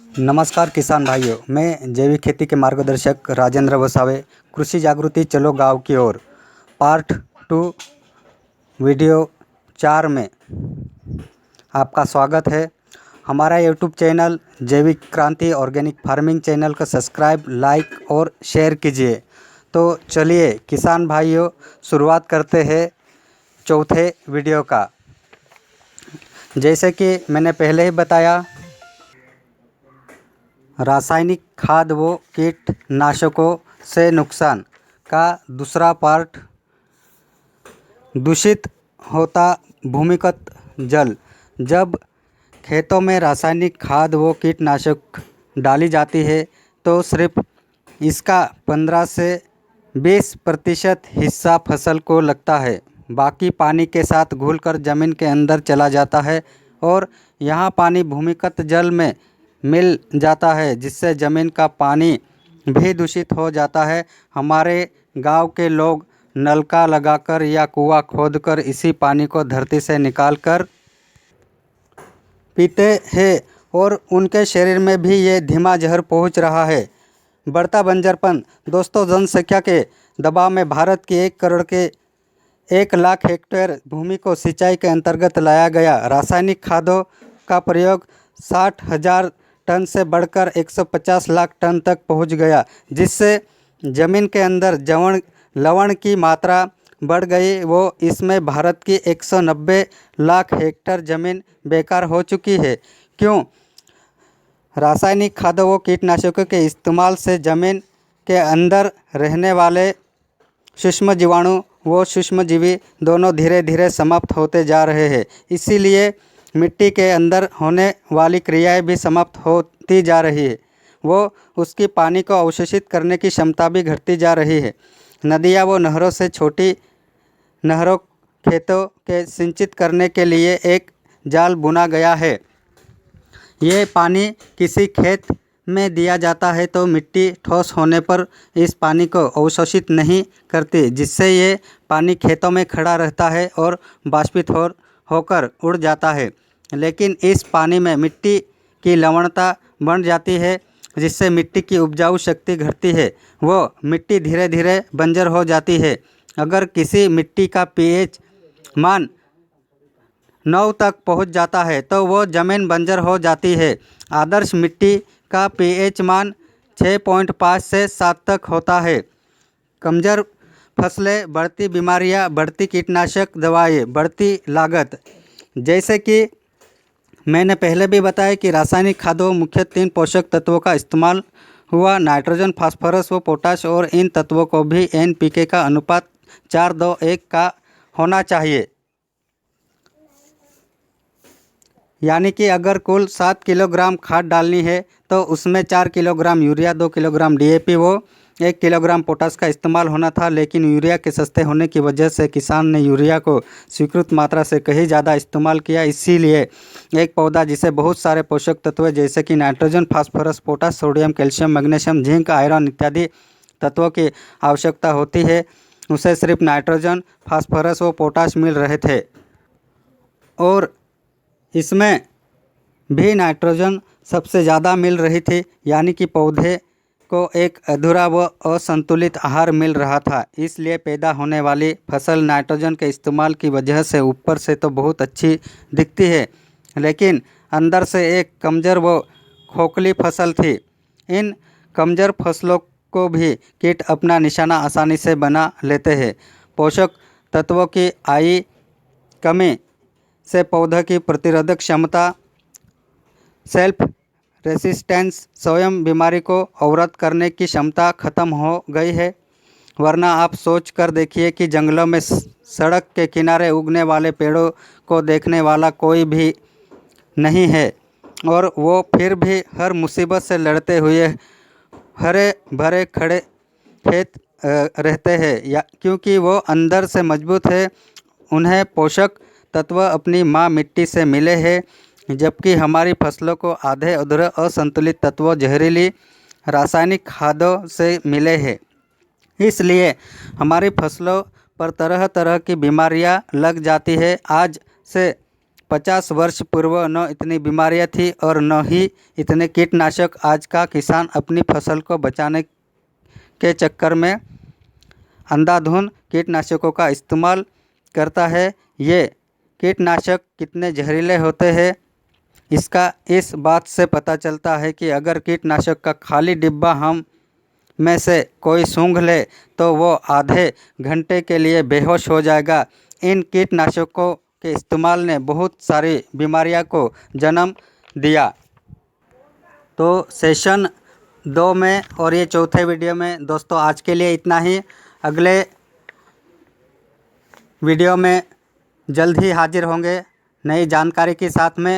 नमस्कार किसान भाइयों, मैं जैविक खेती के मार्गदर्शक राजेंद्र वसावे कृषि जागृति चलो गांव की ओर पार्ट 2 वीडियो 4 में आपका स्वागत है। हमारा यूट्यूब चैनल जैविक क्रांति ऑर्गेनिक फार्मिंग चैनल को सब्सक्राइब, लाइक और शेयर कीजिए। तो चलिए किसान भाइयों, शुरुआत करते हैं चौथे वीडियो का। जैसे कि मैंने पहले ही बताया, रासायनिक खाद व कीटनाशकों से नुकसान का दूसरा पार्ट, दूषित होता भूमिगत जल। जब खेतों में रासायनिक खाद व कीटनाशक डाली जाती है तो सिर्फ इसका 15 से 20% हिस्सा फसल को लगता है, बाकी पानी के साथ घुलकर ज़मीन के अंदर चला जाता है और यहाँ पानी भूमिगत जल में मिल जाता है, जिससे ज़मीन का पानी भी दूषित हो जाता है। हमारे गांव के लोग नलका लगाकर या कुआं खोदकर इसी पानी को धरती से निकालकर पीते हैं और उनके शरीर में भी ये धीमा जहर पहुंच रहा है। बढ़ता बंजरपन। दोस्तों, जनसंख्या के दबाव में भारत की 1 करोड़ के 1 लाख हेक्टेयर भूमि को सिंचाई के अंतर्गत लाया गया। रासायनिक खादों का प्रयोग 60,000 टन से बढ़कर 150 लाख टन तक पहुंच गया, जिससे ज़मीन के अंदर लवण की मात्रा बढ़ गई। वो इसमें भारत की 190 लाख हेक्टेयर ज़मीन बेकार हो चुकी है। क्यों? रासायनिक खादों व कीटनाशकों के इस्तेमाल से ज़मीन के अंदर रहने वाले सूक्ष्म जीवाणु व सूक्ष्मजीवी दोनों धीरे धीरे समाप्त होते जा रहे हैं। इसीलिए मिट्टी के अंदर होने वाली क्रियाएं भी समाप्त होती जा रही है। वो उसकी पानी को अवशोषित करने की क्षमता भी घटती जा रही है। नदियाँ व नहरों से छोटी नहरों खेतों के सिंचित करने के लिए एक जाल बुना गया है। ये पानी किसी खेत में दिया जाता है तो मिट्टी ठोस होने पर इस पानी को अवशोषित नहीं करती, जिससे ये पानी खेतों में खड़ा रहता है और बाष्पित होकर उड़ जाता है। लेकिन इस पानी में मिट्टी की लवणता बढ़ जाती है, जिससे मिट्टी की उपजाऊ शक्ति घटती है। वो मिट्टी धीरे धीरे बंजर हो जाती है। अगर किसी मिट्टी का pH मान 9 तक पहुंच जाता है तो वो ज़मीन बंजर हो जाती है। आदर्श मिट्टी का pH मान 6.5 से 7 तक होता है। कमजोर फसलें, बढ़ती बीमारियां, बढ़ती कीटनाशक दवाएं, बढ़ती लागत। जैसे कि मैंने पहले भी बताया कि रासायनिक खादों मुख्य 3 पोषक तत्वों का इस्तेमाल हुआ: नाइट्रोजन, फास्फोरस व पोटाश, और इन तत्वों को भी NPK का अनुपात 4:2:1 का होना चाहिए। यानी कि अगर कुल 7 किलोग्राम खाद डालनी है तो उसमें 4 किलोग्राम यूरिया, 2 किलोग्राम DAP व 1 किलोग्राम पोटाश का इस्तेमाल होना था। लेकिन यूरिया के सस्ते होने की वजह से किसान ने यूरिया को स्वीकृत मात्रा से कहीं ज़्यादा इस्तेमाल किया। इसीलिए एक पौधा जिसे बहुत सारे पोषक तत्व जैसे कि nitrogen, phosphorus, potash, sodium, calcium, magnesium, zinc, iron इत्यादि तत्वों की आवश्यकता होती है, उसे सिर्फ नाइट्रोजन, फास्फोरस व पोटाश मिल रहे थे। और इसमें भी नाइट्रोजन सबसे ज़्यादा मिल रही थी, यानी कि पौधे को एक अधूरा व असंतुलित आहार मिल रहा था। इसलिए पैदा होने वाली फसल नाइट्रोजन के इस्तेमाल की वजह से ऊपर से तो बहुत अच्छी दिखती है, लेकिन अंदर से एक कमज़ोर व खोखली फसल थी। इन कमज़ोर फसलों को भी कीट अपना निशाना आसानी से बना लेते हैं। पोषक तत्वों की आई कमी से पौधे की प्रतिरोधक क्षमता, सेल्फ रेसिस्टेंस, स्वयं बीमारी को अवरोध करने की क्षमता खत्म हो गई है। वरना आप सोच कर देखिए कि जंगलों में सड़क के किनारे उगने वाले पेड़ों को देखने वाला कोई भी नहीं है, और वो फिर भी हर मुसीबत से लड़ते हुए हरे भरे खड़े खेत रहते हैं, या क्योंकि वो अंदर से मजबूत है। उन्हें पोषक तत्व अपनी माँ मिट्टी से मिले हैं, जबकि हमारी फसलों को आधे अधूरे असंतुलित तत्वों, जहरीली रासायनिक खादों से मिले हैं। इसलिए हमारी फसलों पर तरह तरह की बीमारियां लग जाती है। आज से 50 वर्ष पूर्व न इतनी बीमारियां थी और न ही इतने कीटनाशक। आज का किसान अपनी फसल को बचाने के चक्कर में अंधाधुंध कीटनाशकों का इस्तेमाल करता है। ये कीटनाशक कितने जहरीले होते हैं इसका इस बात से पता चलता है कि अगर कीटनाशक का खाली डिब्बा हम में से कोई सूंघ ले तो वो आधे घंटे के लिए बेहोश हो जाएगा। इन कीटनाशकों के इस्तेमाल ने बहुत सारी बीमारियों को जन्म दिया। तो सेशन 2 में और ये चौथे वीडियो में दोस्तों आज के लिए इतना ही। अगले वीडियो में जल्द ही हाजिर होंगे नई जानकारी के साथ में।